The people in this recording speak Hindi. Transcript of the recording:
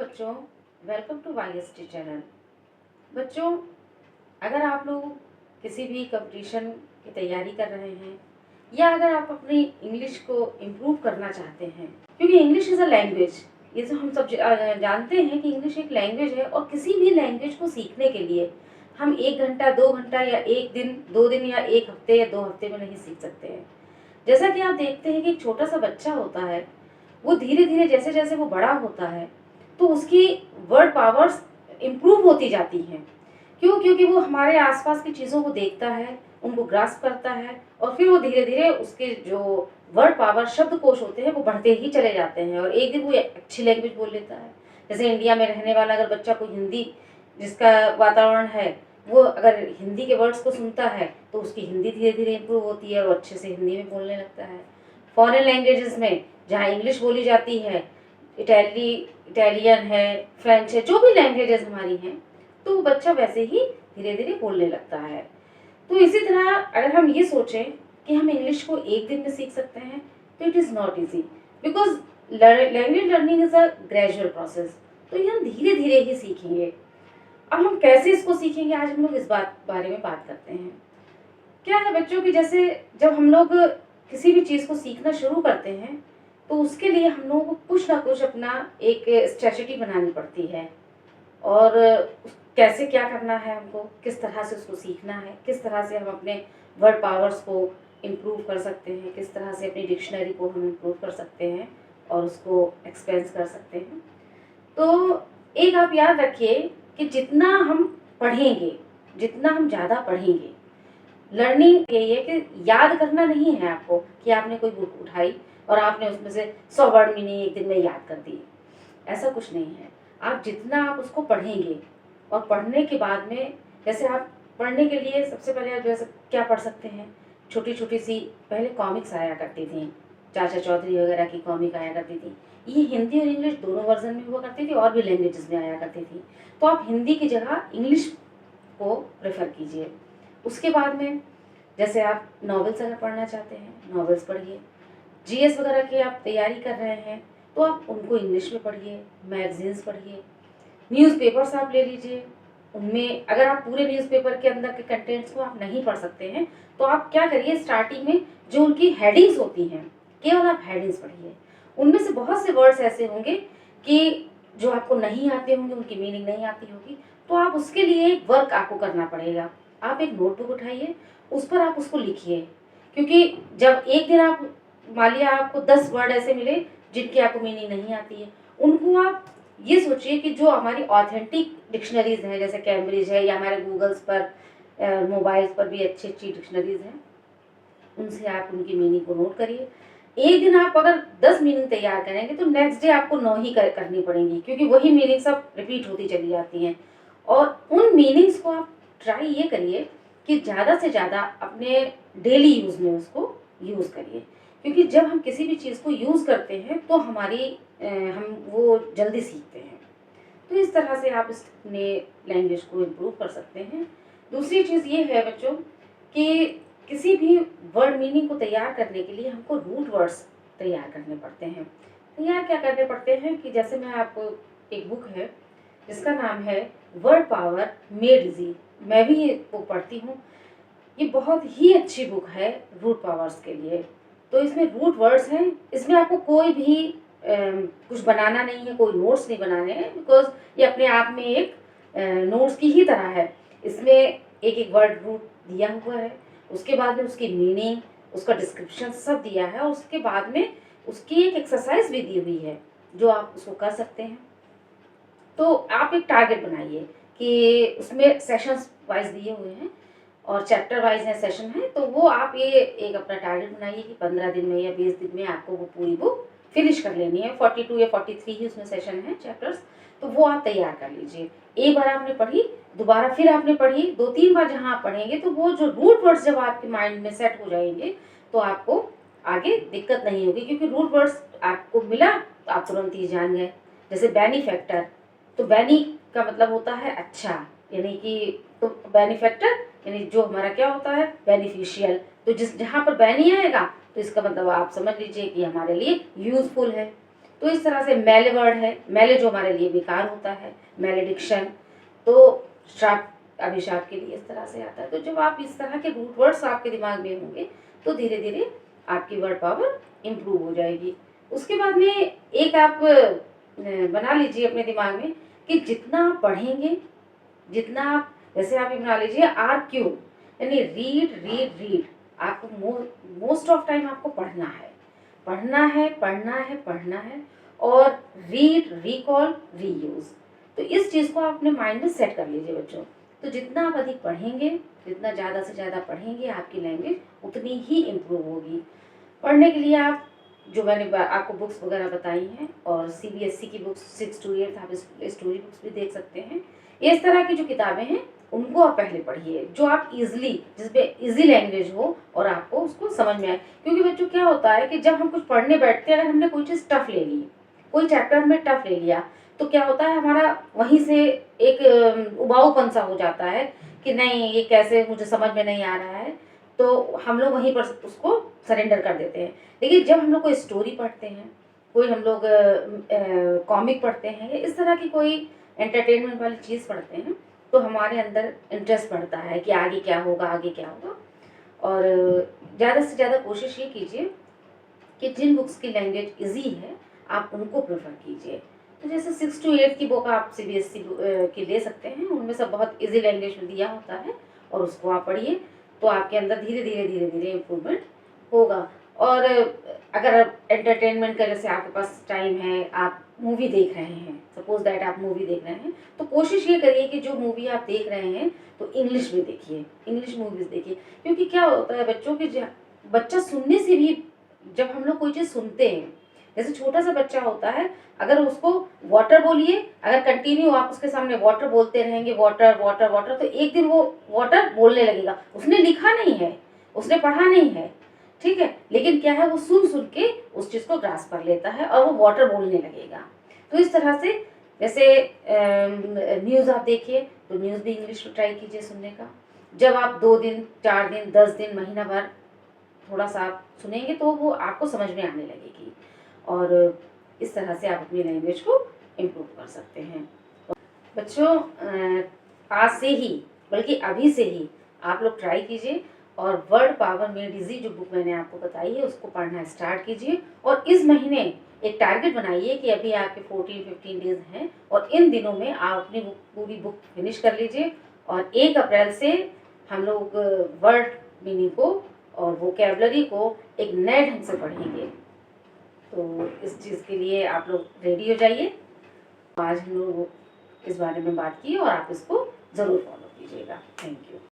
बच्चों, वेलकम टू वाईएसटी चैनल। बच्चों, अगर आप लोग किसी भी कंपटीशन की तैयारी कर रहे हैं या अगर आप अपनी इंग्लिश को इम्प्रूव करना चाहते हैं, क्योंकि इंग्लिश इज़ अ लैंग्वेज, ये तो हम सब जानते हैं कि इंग्लिश एक लैंग्वेज है और किसी भी लैंग्वेज को सीखने के लिए हम 1 घंटा 2 घंटा या 1 दिन 2 दिन या 1 हफ्ते या 2 हफ्ते में नहीं सीख सकते हैं। जैसा कि आप देखते हैं कि एक छोटा सा बच्चा होता है, वो धीरे धीरे जैसे जैसे वो बड़ा होता है तो उसकी वर्ड पावर्स इम्प्रूव होती जाती हैं। क्यों? क्योंकि वो हमारे आसपास की चीज़ों को देखता है, उनको ग्रास्प करता है और फिर वो धीरे धीरे उसके जो वर्ड पावर शब्दकोश होते हैं वो बढ़ते ही चले जाते हैं और एक दिन वो अच्छी लैंग्वेज बोल लेता है। जैसे इंडिया में रहने वाला अगर बच्चा कोई हिंदी जिसका वातावरण है, वो अगर हिंदी के वर्ड्स को सुनता है तो उसकी हिंदी धीरे धीरे इम्प्रूव होती है और अच्छे से हिंदी में बोलने लगता है। फॉरेन लैंग्वेजेस में जहाँ इंग्लिश बोली जाती है, इटालियन है, फ्रेंच है, जो भी लैंग्वेजेस हमारी हैं, तो वो बच्चा वैसे ही धीरे धीरे बोलने लगता है। तो इसी तरह अगर हम ये सोचें कि हम इंग्लिश को 1 दिन में सीख सकते हैं तो it is not easy, because language learning is a gradual process. तो ये हम धीरे धीरे ही सीखेंगे। अब हम कैसे इसको सीखेंगे, आज हम लोग इस बारे में बात करते हैं। क्या है बच्चों कि जैसे जब हम लोग किसी भी चीज़ को सीखना शुरू करते हैं तो उसके लिए हम लोगों को कुछ ना कुछ अपना एक स्ट्रेटजी बनानी पड़ती है और कैसे क्या करना है, हमको किस तरह से उसको सीखना है, किस तरह से हम अपने वर्ड पावर्स को इम्प्रूव कर सकते हैं, किस तरह से अपनी डिक्शनरी को हम इम्प्रूव कर सकते हैं और उसको एक्सपेंस कर सकते हैं। तो एक आप याद रखिए कि जितना हम पढ़ेंगे, जितना हम ज़्यादा पढ़ेंगे, लर्निंग यही है कि याद करना नहीं है आपको कि आपने कोई बुक उठाई और आपने उसमें से 100 वर्ड मीनिंग 1 दिन में याद कर दी। ऐसा कुछ नहीं है। आप जितना आप उसको पढ़ेंगे और पढ़ने के बाद में, जैसे आप पढ़ने के लिए सबसे पहले आप जैसे क्या पढ़ सकते हैं, छोटी छोटी सी पहले कॉमिक्स आया करती थी, चाचा चौधरी वगैरह की कॉमिक आया करती थी। ये हिंदी और इंग्लिश दोनों वर्जन में हुआ करती थी और भी लैंग्वेजेस में आया करती थी। तो आप हिंदी की जगह इंग्लिश को प्रेफर कीजिए। उसके बाद में जैसे आप नॉवेल्स अगर पढ़ना चाहते हैं, नॉवेल्स पढ़िए। जीएस वगैरह की आप तैयारी कर रहे हैं तो आप उनको इंग्लिश में पढ़िए। मैगजीन्स पढ़िए, न्यूज़पेपर्स आप ले लीजिए। उनमें अगर आप पूरे न्यूज़पेपर के अंदर के कंटेंट्स को आप नहीं पढ़ सकते हैं तो आप क्या करिए, स्टार्टिंग में जो उनकी हेडिंग्स होती हैं, केवल आप हेडिंग्स पढ़िए। उनमें से बहुत से वर्ड्स ऐसे होंगे कि जो आपको नहीं आते होंगे, उनकी मीनिंग नहीं आती होगी, तो आप उसके लिए एक वर्क आपको करना पड़ेगा। आप एक नोटबुक उठाइए, उस पर आप उसको लिखिए। क्योंकि जब एक दिन आप, मान लिया आपको 10 वर्ड ऐसे मिले जिनकी आपको मीनिंग नहीं आती है, उनको आप ये सोचिए कि जो हमारी ऑथेंटिक डिक्शनरीज हैं, जैसे कैम्ब्रिज है या हमारे गूगल्स पर, मोबाइल्स पर भी अच्छी अच्छी डिक्शनरीज हैं, उनसे आप उनकी मीनिंग को नोट करिए। एक दिन आप अगर 10 मीनिंग तैयार करेंगे तो नेक्स्ट डे आपको 9 ही करनी पड़ेंगी, क्योंकि वही मीनिंग सब रिपीट होती चली जाती हैं। और उन मीनिंग्स को आप ट्राई ये करिए कि ज़्यादा से ज़्यादा अपने डेली यूज़ में उसको यूज़ करिए, क्योंकि जब हम किसी भी चीज़ को यूज़ करते हैं तो हम वो जल्दी सीखते हैं। तो इस तरह से आप अपने लैंग्वेज को इम्प्रूव कर सकते हैं। दूसरी चीज़ ये है बच्चों कि किसी भी वर्ड मीनिंग को तैयार करने के लिए हमको रूट वर्ड्स तैयार करने पड़ते हैं। तैयार क्या करने पड़ते हैं कि जैसे मैं आपको, एक बुक है जिसका नाम है वर्ड पावर मेड इजी, मैं भी ये बुक पढ़ती हूँ। ये बहुत ही अच्छी बुक है रूट पावर्स के लिए। तो इसमें रूट वर्ड्स हैं, इसमें आपको कोई भी कुछ बनाना नहीं है, कोई नोट्स नहीं बनाने हैं, बिकॉज ये अपने आप में एक नोट्स की ही तरह है। इसमें एक एक वर्ड रूट दिया हुआ है, उसके बाद में उसकी मीनिंग, उसका डिस्क्रिप्शन सब दिया है और उसके बाद में उसकी एक एक्सरसाइज भी दी हुई है जो आप उसको कर सकते हैं। तो आप एक टारगेट बनाइए कि उसमें सेशंस वाइज दिए हुए हैं और चैप्टर वाइज है, सेशन है, तो वो आप ये एक अपना टारगेट बनाइए कि 15 दिन में या 20 दिन में आपको वो पूरी बुक फिनिश कर लेनी है। 42 या 43 ही उसमें सेशन है, चैप्टर्स, तो वो आप तैयार कर लीजिए। एक बार आपने पढ़ी, दोबारा फिर आपने पढ़ी, 2-3 बार जहाँ आप पढ़ेंगे तो वो जो रूट वर्ड्स जब आपके माइंड में सेट हो जाएंगे तो आपको आगे दिक्कत नहीं होगी, क्योंकि रूट वर्ड्स आपको मिला तो आप तुरंत ही जान गए। जैसे बेनिफैक्टर, तो बेनी का मतलब होता है अच्छा, यानी कि तो बेनिफैक्टर यानी जो हमारा क्या होता है, बेनिफिशियल। तो जहाँ पर बेनी आएगा तो इसका मतलब आप समझ लीजिए कि हमारे लिए यूजफुल है। तो इस तरह से मेले वर्ड है, मेले जो हमारे लिए बेकार होता है, मेलेडिक्शन, तो श्राप, अभिशाप के लिए इस तरह से आता है। तो जब आप इस तरह के रूट वर्ड्स आपके दिमाग में होंगे तो धीरे धीरे आपकी वर्ड पावर इम्प्रूव हो जाएगी। उसके बाद में एक आप बना लीजिए अपने दिमाग में कि जितना आप पढ़ेंगे, जितना आप, जैसे आप ये बना लीजिए RQ, यानी रीड रीड रीड। आपको मोस्ट ऑफ टाइम आपको पढ़ना है, पढ़ना है, पढ़ना है, पढ़ना है, और रीड, रिकॉल, रीयूज। तो इस चीज़ को आप अपने माइंड में सेट कर लीजिए बच्चों। तो जितना आप अधिक पढ़ेंगे, जितना ज़्यादा से ज़्यादा पढ़ेंगे, आपकी लैंग्वेज उतनी ही इम्प्रूव होगी। पढ़ने के लिए आप, जो मैंने आपको बुक्स वगैरह बताई हैं, और CBSE की बुक्स 6 to 8 आप स्टोरी बुक्स भी देख सकते हैं। इस तरह की जो किताबें हैं उनको आप पहले पढ़िए, जो आप इजीली, जिसपे इजी लैंग्वेज हो और आपको उसको समझ में आए। क्योंकि बच्चों क्या होता है कि जब हम कुछ पढ़ने बैठते हैं, अगर हमने कोई चीज़ टफ ले ली, कोई चैप्टर हमने टफ ले लिया, तो क्या होता है, हमारा वहीं से एक उबाऊपन सा हो जाता है कि नहीं, ये कैसे, मुझे समझ में नहीं आ रहा है, तो हम लोग वहीं पर उसको सरेंडर कर देते हैं। लेकिन जब हम लोग कोई स्टोरी पढ़ते हैं, कोई हम लोग कॉमिक पढ़ते हैं, या इस तरह की कोई एंटरटेनमेंट वाली चीज़ पढ़ते हैं, तो हमारे अंदर इंटरेस्ट बढ़ता है कि आगे क्या होगा, आगे क्या होगा। और ज़्यादा से ज़्यादा कोशिश ये कीजिए कि जिन बुक्स की लैंग्वेज इजी है आप उनको प्रेफर कीजिए। तो जैसे 6 to 8 की बुक आप CBSE की ले सकते हैं, उनमें सब बहुत इजी लैंग्वेज में दिया होता है, और उसको आप पढ़िए, तो आपके अंदर धीरे धीरे धीरे धीरे इम्प्रूवमेंट होगा। और अगर एंटरटेनमेंट का, जैसे आपके पास टाइम है, आप मूवी देख रहे हैं, सपोज दैट आप मूवी देख रहे हैं, तो कोशिश ये करिए कि जो मूवी आप देख रहे हैं तो इंग्लिश में देखिए, इंग्लिश मूवीज देखिए। क्योंकि क्या होता है बच्चों की, बच्चा सुनने से भी, जब हम लोग कोई चीज़ सुनते हैं, जैसे छोटा सा बच्चा होता है, अगर उसको वाटर बोलिए, अगर कंटिन्यू आप उसके सामने वाटर बोलते रहेंगे, वाटर वाटर वाटर, तो एक दिन वो वाटर बोलने लगेगा। उसने लिखा नहीं है, उसने पढ़ा नहीं है, ठीक है, लेकिन क्या है, वो सुन सुन के उस चीज़ को ग्रास्प कर लेता है और वो वाटर बोलने लगेगा। तो इस तरह से, जैसे न्यूज़ आप देखिए, तो न्यूज़ भी इंग्लिश में ट्राई कीजिए सुनने का। जब आप 2 दिन, 4 दिन, 10 दिन, महीना भर थोड़ा सा आप सुनेंगे, तो वो आपको समझ में आने लगेगी, और इस तरह से आप अपनी लैंग्वेज को इम्प्रूव कर सकते हैं। बच्चों, आज से ही, बल्कि अभी से ही आप लोग ट्राई कीजिए, और वर्ड पावर मेड इजी जो बुक मैंने आपको बताई है उसको पढ़ना स्टार्ट कीजिए। और इस महीने एक टारगेट बनाइए कि अभी आपके 14-15 डेज हैं, और इन दिनों में आप अपनी पूरी बुक फिनिश कर लीजिए, और 1 अप्रैल से हम लोग वर्ड मीनिंग को और वोकैबलरी को एक नए ढंग से पढ़ेंगे। तो इस चीज़ के लिए आप लोग रेडी हो जाइए। आज हम लोग इस बारे में बात की, और आप इसको ज़रूर फॉलो कीजिएगा। Thank you.